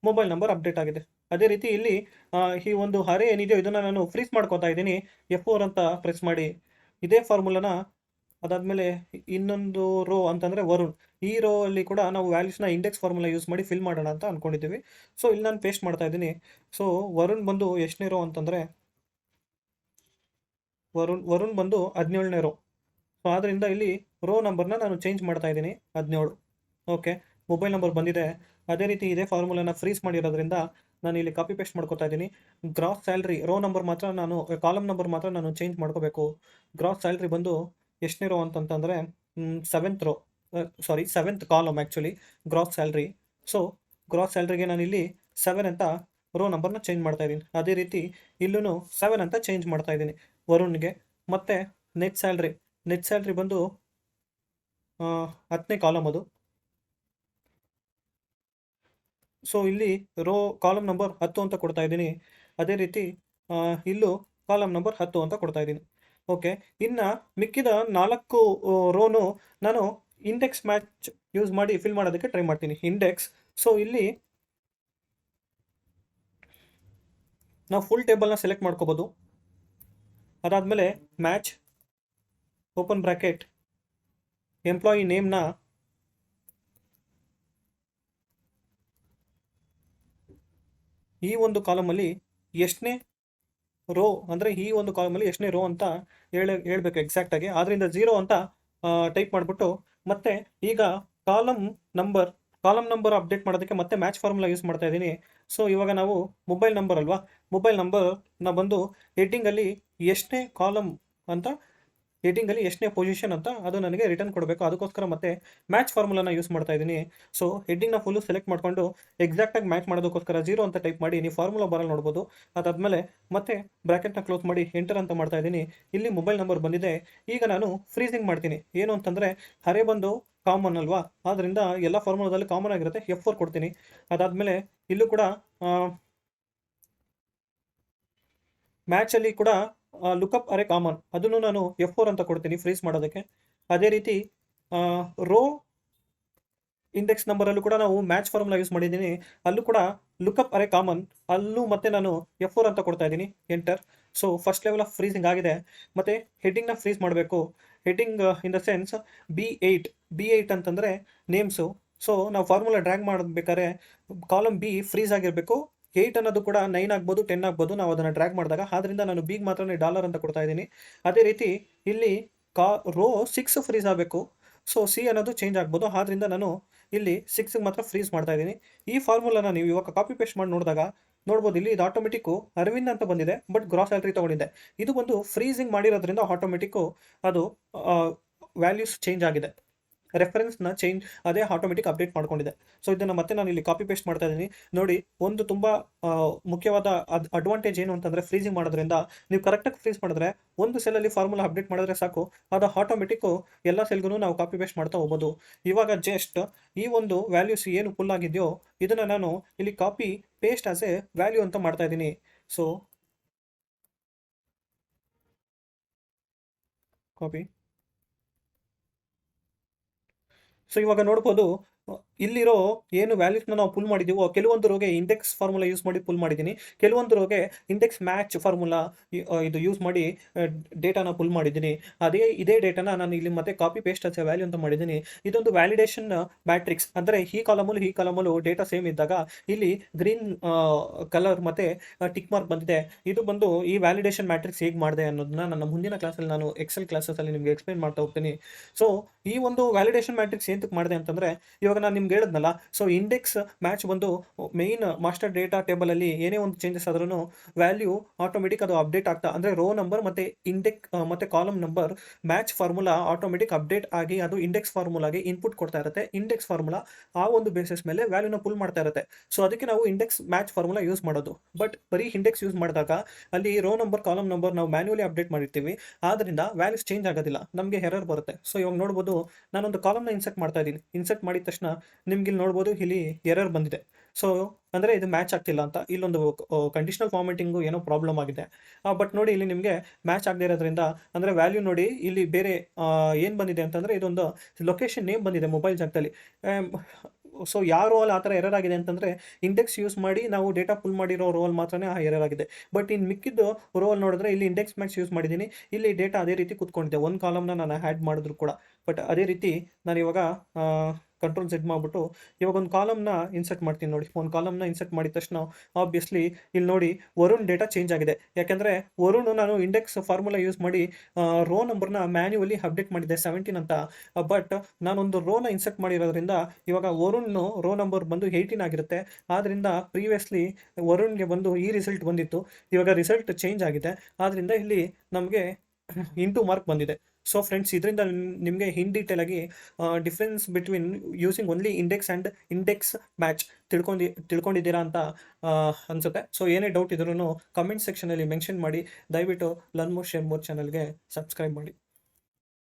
ಮೊಬೈಲ್ ನಂಬರ್ ಅಪ್ಡೇಟ್ ಆಗಿದೆ. ಅದೇ ರೀತಿ ಇಲ್ಲಿ ಈ ಒಂದು ಅರೇ ಏನಿದೆಯೋ ಇದನ್ನು ನಾನು ಫ್ರೀಸ್ ಮಾಡ್ಕೊತಾ ಇದ್ದೀನಿ. F4 ಅಂತ ಪ್ರೆಸ್ ಮಾಡಿ ಇದೇ ಫಾರ್ಮುಲಾನ. ಅದಾದಮೇಲೆ ಇನ್ನೊಂದು ರೋ ಅಂತಂದರೆ ವರುಣ್. ಈ ರೋ ಅಲ್ಲಿ ಕೂಡ ನಾವು ವ್ಯಾಲ್ಯೂಸ್ನ ಇಂಡೆಕ್ಸ್ ಫಾರ್ಮುಲಾ ಯೂಸ್ ಮಾಡಿ ಫಿಲ್ ಮಾಡೋಣ ಅಂತ ಅಂದ್ಕೊಂಡಿದ್ದೀವಿ. ಸೊ ಇಲ್ಲಿ ನಾನು ಪೇಸ್ಟ್ ಮಾಡ್ತಾ ಇದ್ದೀನಿ. ಸೊ ವರುಣ್ ಬಂದು ಎಷ್ಟನೇ ರೋ ಅಂತಂದರೆ ವರುಣ್ ಬಂದು 17ನೇ ರೋ. ಸೊ ಆದ್ದರಿಂದ ಇಲ್ಲಿ ರೋ ನಂಬರ್ನ ನಾನು ಚೇಂಜ್ ಮಾಡ್ತಾ ಇದ್ದೀನಿ, 17. ಓಕೆ, ಮೊಬೈಲ್ ನಂಬರ್ ಬಂದಿದೆ. ಅದೇ ರೀತಿ ಇದೇ ಫಾರ್ಮುಲಾನ ಫ್ರೀಸ್ ಮಾಡಿರೋದ್ರಿಂದ ನಾನು ಇಲ್ಲಿ ಕಾಪಿ ಪೇಸ್ಟ್ ಮಾಡ್ಕೋತಾ ಇದ್ದೀನಿ. ಗ್ರಾಸ್ ಸ್ಯಾಲ್ರಿ ರೋ ನಂಬರ್ ಮಾತ್ರ ಕಾಲಮ್ ನಂಬರ್ ಮಾತ್ರ ನಾನು ಚೇಂಜ್ ಮಾಡ್ಕೋಬೇಕು. ಗ್ರಾಸ್ ಸ್ಯಾಲ್ರಿ ಬಂದು ಎಷ್ಟನೇ ರೋ ಅಂತಂತಂದರೆ 7th column actually gross salary. So gross ಸ್ಯಾಲ್ರಿಗೆ ನಾನು ಇಲ್ಲಿ 7 ಅಂತ ರೋ ನಂಬರ್ನ ಚೇಂಜ್ ಮಾಡ್ತಾ ಇದ್ದೀನಿ. ಅದೇ ರೀತಿ ಇಲ್ಲೂ 7 ಅಂತ ಚೇಂಜ್ ಮಾಡ್ತಾ ಇದ್ದೀನಿ ವರುಣ್ಗೆ. ಮತ್ತು ನೆಟ್ ಸ್ಯಾಲ್ರಿ ಬಂದು 10ನೇ ಕಾಲಮ್ ಅದು. ಸೊ ಇಲ್ಲಿ ಕಾಲಮ್ ನಂಬರ್ 10 ಅಂತ ಕೊಡ್ತಾ ಇದ್ದೀನಿ. ಅದೇ ರೀತಿ ಇಲ್ಲೂ ಕಾಲಮ್ ನಂಬರ್ 10 ಅಂತ ಕೊಡ್ತಾ ಇದ್ದೀನಿ. ಓಕೆ, ಇನ್ನು ಮಿಕ್ಕಿದ 4 ರೋನು ನಾನು ಇಂಡೆಕ್ಸ್ ಮ್ಯಾಚ್ ಯೂಸ್ ಮಾಡಿ ಫಿಲ್ ಮಾಡೋದಕ್ಕೆ ಟ್ರೈ ಮಾಡ್ತೀನಿ. ಇಂಡೆಕ್ಸ್. ಸೊ ಇಲ್ಲಿ ನಾವು ಫುಲ್ ಟೇಬಲ್ನ ಸೆಲೆಕ್ಟ್ ಮಾಡ್ಕೋಬೋದು. ಅದಾದಮೇಲೆ ಮ್ಯಾಚ್ ಓಪನ್ ಬ್ರ್ಯಾಕೆಟ್ ಎಂಪ್ಲಾಯಿ ನೇಮ್ನ ಈ ಒಂದು ಕಾಲಮಲ್ಲಿ ಎಷ್ಟನೇ ರೋ ಅಂದರೆ ಈ ಒಂದು ಕಾಲಮಲ್ಲಿ ಎಷ್ಟನೇ ರೋ ಅಂತ ಹೇಳ್ಬೇಕು ಎಕ್ಸಾಕ್ಟಾಗಿ. ಆದ್ದರಿಂದ 0 ಅಂತ ಟೈಪ್ ಮಾಡಿಬಿಟ್ಟು ಮತ್ತೆ ಈಗ column number column number update ಮಾಡೋದಕ್ಕೆ ಮತ್ತೆ ಮ್ಯಾಚ್ ಫಾರ್ಮುಲಾ ಯೂಸ್ ಮಾಡ್ತಾ ಇದ್ದೀನಿ. ಸೊ ಇವಾಗ ನಾವು ಮೊಬೈಲ್ ನಂಬರ್ ಅಲ್ವಾ, ಮೊಬೈಲ್ ನಂಬರ್ನ ಬಂದು ಹೆಡ್ಡಿಂಗಲ್ಲಿ ಎಷ್ಟನೇ ಕಾಲಮ್ ಅಂತ, ಹೆಡ್ಡಿಂಗಲ್ಲಿ ಎಷ್ಟನೇ ಪೊಸಿಷನ್ ಅಂತ ಅದು ನನಗೆ ರಿಟರ್ನ್ ಕೊಡಬೇಕು. ಅದಕ್ಕೋಸ್ಕರ ಮತ್ತೆ ಮ್ಯಾಚ್ ಫಾರ್ಮುಲಾನ ಯೂಸ್ ಮಾಡ್ತಾ ಇದ್ದೀನಿ. ಸೊ ಹೆಡ್ಡಿಂಗ್ನ ಫುಲ್ಲು ಸೆಲೆಕ್ಟ್ ಮಾಡಿಕೊಂಡು ಎಕ್ಸಾಕ್ಟಾಗಿ ಮ್ಯಾಚ್ ಮಾಡೋದಕ್ಕೋಸ್ಕರ 0 ಅಂತ ಟೈಪ್ ಮಾಡಿ ನೀವು ಫಾರ್ಮುಲಾ ಬರಲ್ ನೋಡ್ಬೋದು. ಅದಾದಮೇಲೆ ಮತ್ತೆ ಬ್ರ್ಯಾಕೆಟ್ನ ಕ್ಲೋಸ್ ಮಾಡಿ ಎಂಟರ್ ಅಂತ ಮಾಡ್ತಾ ಇದ್ದೀನಿ. ಇಲ್ಲಿ ಮೊಬೈಲ್ ನಂಬರ್ ಬಂದಿದೆ. ಈಗ ನಾನು ಫ್ರೀಸಿಂಗ್ ಮಾಡ್ತೀನಿ. ಏನು ಅಂತಂದರೆ ಹರೆ ಬಂದು ಕಾಮನ್ ಅಲ್ವಾ, ಆದ್ದರಿಂದ ಎಲ್ಲ ಫಾರ್ಮುಲಾದಲ್ಲಿ ಕಾಮನ್ ಆಗಿರುತ್ತೆ. F4 ಕೊಡ್ತೀನಿ. ಅದಾದಮೇಲೆ ಇಲ್ಲೂ ಕೂಡ ಮ್ಯಾಚಲ್ಲಿ ಕೂಡ ಲುಕಪ್ ಅರೆ ಕಾಮನ್, ಅದನ್ನು ನಾನು F4 ಅಂತ ಕೊಡ್ತೀನಿ ಫ್ರೀಸ್ ಮಾಡೋದಕ್ಕೆ. ಅದೇ ರೀತಿ ರೋ ಇಂಡೆಕ್ಸ್ ನಂಬರಲ್ಲೂ ಕೂಡ ನಾವು ಮ್ಯಾಚ್ ಫಾರ್ಮುಲಾ ಯೂಸ್ ಮಾಡಿದ್ದೀನಿ. ಅಲ್ಲೂ ಕೂಡ ಲುಕಪ್ ಅರೆ ಕಾಮನ್, ಅಲ್ಲೂ ಮತ್ತೆ ನಾನು F4 ಅಂತ ಕೊಡ್ತಾ ಇದ್ದೀನಿ. Enter. So first level of freezing ಆಗಿದೆ. ಮತ್ತು ಹೆಡ್ಡಿಂಗ್ನ ಫ್ರೀಸ್ ಮಾಡಬೇಕು. Heading in the sense B8 ಅಂತಂದರೆ ನೇಮ್ಸು. ಸೊ ನಾವು ಫಾರ್ಮುಲಾ ಡ್ರ್ಯಾಗ್ ಮಾಡಬೇಕಾದ್ರೆ ಕಾಲಮ್ ಬಿ ಫ್ರೀಸ್ ಆಗಿರಬೇಕು. 8 ಅನ್ನೋದು ಕೂಡ 9 ಆಗ್ಬೋದು, 10 ಆಗ್ಬೋದು ನಾವು ಅದನ್ನು ಡ್ರ್ಯಾಗ್ ಮಾಡಿದಾಗ. ಆದ್ದರಿಂದ ನಾನು ಬಿಗೆ ಮಾತ್ರ ಡಾಲರ್ ಅಂತ ಕೊಡ್ತಾ ಇದ್ದೀನಿ. ಅದೇ ರೀತಿ ಇಲ್ಲಿ ರೋ 6 ಫ್ರೀಸ್ ಆಗಬೇಕು. ಸೊ ಸಿ ಅನ್ನೋದು ಚೇಂಜ್ ಆಗ್ಬೋದು. ಆದ್ದರಿಂದ ನಾನು ಇಲ್ಲಿ 6ಗೆ ಮಾತ್ರ ಫ್ರೀಸ್ ಮಾಡ್ತಾ ಇದ್ದೀನಿ. ಈ ಫಾರ್ಮುಲಾನ ನೀವು ಇವಾಗ ಕಾಪಿ ಪೇಸ್ಟ್ ಮಾಡಿ ನೋಡಿದಾಗ ನೋಡ್ಬೋದು, ಇಲ್ಲಿ ಇದು ಆಟೋಮೆಟಿಕ್ಕು ಅರವಿಂದ್ ಅಂತ ಬಂದಿದೆ, ಬಟ್ ಗ್ರಾಸ್ ಸ್ಯಾಲ್ರಿ ತೊಗೊಂಡಿದ್ದೆ. ಇದು ಒಂದು ಫ್ರೀಸಿಂಗ್ ಮಾಡಿರೋದ್ರಿಂದ ಆಟೋಮೆಟಿಕ್ಕು ಅದು ವ್ಯಾಲ್ಯೂಸ್ ಚೇಂಜ್ ಆಗಿದೆ. ರೆಫರೆನ್ಸ್ನ ಚೇಂಜ್ ಅದೇ ಆಟೋಮೆಟಿಕ್ ಅಪ್ಡೇಟ್ ಮಾಡ್ಕೊಂಡಿದೆ. ಸೊ ಇದನ್ನು ಮತ್ತೆ ನಾನು ಇಲ್ಲಿ ಕಾಪಿ ಪೇಸ್ಟ್ ಮಾಡ್ತಾ ಇದ್ದೀನಿ. ನೋಡಿ, ಒಂದು ತುಂಬ ಮುಖ್ಯವಾದ ಅಡ್ವಾಂಟೇಜ್ ಏನು ಅಂತಂದರೆ ಫ್ರೀಸಿಂಗ್ ಮಾಡೋದ್ರಿಂದ ನೀವು ಕರೆಕ್ಟಾಗಿ ಫ್ರೀಸ್ ಮಾಡಿದ್ರೆ ಒಂದು ಸೆಲ್ಲಲ್ಲಿ ಫಾರ್ಮುಲಾ ಅಪ್ಡೇಟ್ ಮಾಡಿದ್ರೆ ಸಾಕು, ಅದು ಆಟೋಮೆಟಿಕ್ಕು ಎಲ್ಲ ಸೆಲ್ಗೂ ನಾವು ಕಾಪಿ ಪೇಸ್ಟ್ ಮಾಡ್ತಾ ಹೋಗ್ಬೋದು. ಇವಾಗ ಜಸ್ಟ್ ಈ ಒಂದು ವ್ಯಾಲ್ಯೂಸ್ ಏನು ಫುಲ್ ಆಗಿದೆಯೋ ಇದನ್ನು ನಾನು ಇಲ್ಲಿ copy paste as a value ಅಂತ ಮಾಡ್ತಾ ಇದ್ದೀನಿ. So copy. ಸೊ ಇವಾಗ ನೋಡ್ಬೋದು, ಇಲ್ಲಿರೋ ಏನು ವ್ಯಾಲ್ಯೂಸ್ನ ನಾವು ಪುಲ್ ಮಾಡಿದ್ದೀವೋ ಕೆಲವೊಂದು ರೋಗೆ ಇಂಡೆಕ್ಸ್ ಫಾರ್ಮುಲಾ ಯೂಸ್ ಮಾಡಿ ಪುಲ್ ಮಾಡಿದ್ದೀನಿ, ಕೆಲವೊಂದು ರೋಗೆ ಇಂಡೆಕ್ಸ್ ಮ್ಯಾಚ್ ಫಾರ್ಮುಲಾ ಇದು ಯೂಸ್ ಮಾಡಿ ಡೇಟಾನ ಪುಲ್ ಮಾಡಿದ್ದೀನಿ. ಇದೇ ಡೇಟಾನ ನಾನು ಇಲ್ಲಿ ಮತ್ತೆ copy paste as a value ಅಂತ ಮಾಡಿದ್ದೀನಿ. ಇದೊಂದು ವ್ಯಾಲಿಡೇಷನ್ ಮ್ಯಾಟ್ರಿಕ್ಸ್. ಅಂದರೆ ಈ ಕಾಲಮಲ್ಲೂ ಡೇಟಾ ಸೇಮ್ ಇದ್ದಾಗ ಇಲ್ಲಿ ಗ್ರೀನ್ ಕಲರ್ ಮತ್ತು ಟಿಕ್ ಮಾರ್ಕ್ ಬಂದಿದೆ. ಇದು ಬಂದು ಈ ವ್ಯಾಲಿಡೇಷನ್ ಮ್ಯಾಟ್ರಿಕ್ಸ್ ಹೇಗೆ ಮಾಡಿದೆ ಅನ್ನೋದನ್ನ ನನ್ನ ಮುಂದಿನ ಕ್ಲಾಸಲ್ಲಿ ನಾನು ಎಕ್ಸೆಲ್ ಕ್ಲಾಸಸಲ್ಲಿ ನಿಮಗೆ ಎಕ್ಸ್ಪ್ಲೈನ್ ಮಾಡ್ತಾ ಹೋಗ್ತೀನಿ. ಸೊ ಈ ಒಂದು ವ್ಯಾಲಿಡೇಷನ್ ಮ್ಯಾಟ್ರಿಕ್ಸ್ ಏನಕ್ಕೆ ಮಾಡಿದೆ ಅಂತಂದರೆ, ಇವಾಗ ನಾನು ನಿಮ್ಗೆ ಹೇಳಿದ್ನಲ್ಲ, ಸೊ ಇಂಡೆಕ್ಸ್ ಮ್ಯಾಚ್ ಬಂದು ಮೇಯ್ನ್ ಮಾಸ್ಟರ್ ಡೇಟಾ ಟೇಬಲಲ್ಲಿ ಏನೇ ಒಂದು ಚೇಂಜಸ್ ಆದ್ರೂ ವ್ಯಾಲ್ಯೂ ಆಟೋಮೆಟಿಕ್ ಅದು ಅಪ್ಡೇಟ್ ಆಗ್ತಾ, ಅಂದರೆ ರೋ ನಂಬರ್ ಮತ್ತು ಮತ್ತು column number match formula automatic update ಆಗಿ ಅದು ಇಂಡೆಕ್ಸ್ ಫಾರ್ಮುಲಾಗೆ ಇನ್ಪುಟ್ ಕೊಡ್ತಾ ಇರುತ್ತೆ. ಇಂಡೆಕ್ಸ್ ಫಾರ್ಮುಲಾ ಆ ಒಂದು ಬೇಸಿಸ್ ಮೇಲೆ ವ್ಯಾಲ್ಯೂನ ಪುಲ್ ಮಾಡ್ತಾ ಇರುತ್ತೆ. ಸೊ ಅದಕ್ಕೆ ನಾವು ಇಂಡೆಕ್ಸ್ ಮ್ಯಾಚ್ ಫಾರ್ಮುಲಾ ಯೂಸ್ ಮಾಡೋದು. ಬಟ್ ಬರೀ ಇಂಡೆಕ್ಸ್ ಯೂಸ್ ಮಾಡಿದಾಗ ಅಲ್ಲಿ ರೋ ನಂಬರ್ ಕಾಲಮ್ ನಂಬರ್ ನಾವು ಮ್ಯಾನ್ಯುವಲಿ ಅಪ್ಡೇಟ್ ಮಾಡಿರ್ತೀವಿ, ಆದ್ದರಿಂದ ವ್ಯಾಲ್ಯೂಸ್ ಚೇಂಜ್ ಆಗೋದಿಲ್ಲ, ನಮಗೆ ಎರರ್ ಬರುತ್ತೆ. ಸೊ ಇವಾಗ ನೋಡ್ಬೋದು, ನಾನೊಂದು ಕಾಲಮ್ನ ಇನ್ಸರ್ಟ್ ಮಾಡ್ತಾ ಇದ್ದೀನಿ. ಇನ್ಸರ್ಟ್ ಮಾಡಿದ ತಕ್ಷಣ ನಿಮ್ಗೆ ಇಲ್ಲಿ ನೋಡ್ಬೋದು, ಇಲ್ಲಿ ಎರರ್ ಬಂದಿದೆ. ಸೊ ಅಂದರೆ ಇದು ಮ್ಯಾಚ್ ಆಗ್ತಿಲ್ಲ ಅಂತ, ಇಲ್ಲೊಂದು ಕಂಡೀಷನಲ್ ಫಾರ್ಮೆಟಿಂಗು ಏನೋ ಪ್ರಾಬ್ಲಮ್ ಆಗಿದೆ. ಬಟ್ ನೋಡಿ, ಇಲ್ಲಿ ನಿಮಗೆ ಮ್ಯಾಚ್ ಆಗದೆ ಇರೋದ್ರಿಂದ, ಅಂದರೆ ವ್ಯಾಲ್ಯೂ ನೋಡಿ ಇಲ್ಲಿ ಬೇರೆ ಏನು ಬಂದಿದೆ ಅಂತಂದರೆ ಇದೊಂದು ಲೊಕೇಶನ್ ನೇಮ್ ಬಂದಿದೆ ಮೊಬೈಲ್ ಜಾಗದಲ್ಲಿ. ಸೊ ಯಾವ ರೋಲ್ ಆ ಥರ ಎರರ್ ಆಗಿದೆ ಅಂತಂದರೆ ಇಂಡೆಕ್ಸ್ ಯೂಸ್ ಮಾಡಿ ನಾವು ಡೇಟಾ ಪುಲ್ ಮಾಡಿರೋ ರೋಲ್ ಮಾತ್ರನೇ ಆ ಎರರ್ ಆಗಿದೆ. ಬಟ್ ಇನ್ನು ಮಿಕ್ಕಿದ್ದು ರೋಲ್ ನೋಡಿದ್ರೆ ಇಲ್ಲಿ ಇಂಡೆಕ್ಸ್ ಮ್ಯಾಕ್ಸ್ ಯೂಸ್ ಮಾಡಿದ್ದೀನಿ, ಇಲ್ಲಿ ಡೇಟಾ ಅದೇ ರೀತಿ ಕೂತ್ಕೊಂಡಿದೆ. ಒಂದು ಕಾಲಮ್ನ ನಾನು ಆ್ಯಡ್ ಮಾಡಿದ್ರು ಕೂಡ. ಬಟ್ ಅದೇ ರೀತಿ ನಾನು ಇವಾಗ ಕಂಟ್ರೋಲ್ Z ಮಾಡಿಬಿಟ್ಟು ಇವಾಗ ಒಂದು ಕಾಲಮ್ನ ಇನ್ಸರ್ಟ್ ಮಾಡ್ತೀನಿ. ನೋಡಿ, ಒಂದು ಕಾಲಮ್ನ ಇನ್ಸರ್ಟ್ ಮಾಡಿದ ತಕ್ಷಣ ಆಬ್ವಿಯಸ್ಲಿ ಇಲ್ಲಿ ನೋಡಿ ವರುಣ್ ಡೇಟಾ ಚೇಂಜ್ ಆಗಿದೆ. ಯಾಕೆಂದರೆ ವರುಣ್ ನಾನು ಇಂಡೆಕ್ಸ್ ಫಾರ್ಮುಲಾ ಯೂಸ್ ಮಾಡಿ ರೋ ನಂಬರ್ನ ಮ್ಯಾನ್ಯುವಲಿ ಅಪ್ಡೇಟ್ ಮಾಡಿದ್ದೆ 17 ಅಂತ. ಬಟ್ ನಾನೊಂದು ರೋನ ಇನ್ಸರ್ಟ್ ಮಾಡಿರೋದ್ರಿಂದ ಇವಾಗ ವರುಣ್ ರೋ ನಂಬರ್ ಬಂದು 18 ಆಗಿರುತ್ತೆ. ಆದ್ದರಿಂದ ಪ್ರೀವಿಯಸ್ಲಿ ವರುಣ್ಗೆ ಬಂದು ಈ ರಿಸಲ್ಟ್ ಬಂದಿತ್ತು, ಇವಾಗ ರಿಸಲ್ಟ್ ಚೇಂಜ್ ಆಗಿದೆ. ಆದ್ದರಿಂದ ಇಲ್ಲಿ ನಮಗೆ ಇಂಟು ಮಾರ್ಕ್ ಬಂದಿದೆ. ಸೊ ಫ್ರೆಂಡ್ಸ್, ಇದರಿಂದ ನಿಮಗೆ ಇನ್ ಡೀಟೇಲ್ ಆಗಿ difference between using only index and index match ತಿಳ್ಕೊಂಡಿದ್ದೀರಾ ಅಂತ ಅನಿಸುತ್ತೆ. ಸೊ ಏನೇ ಡೌಟ್ ಇದ್ರೂ ಕಮೆಂಟ್ ಸೆಕ್ಷನಲ್ಲಿ ಮೆನ್ಷನ್ ಮಾಡಿ. ದಯವಿಟ್ಟು ಲರ್ನ್ ಮೋರ್ ಶೇರ್ ಮೋರ್ ಚಾನಲ್ಗೆ ಸಬ್ಸ್ಕ್ರೈಬ್ ಮಾಡಿ.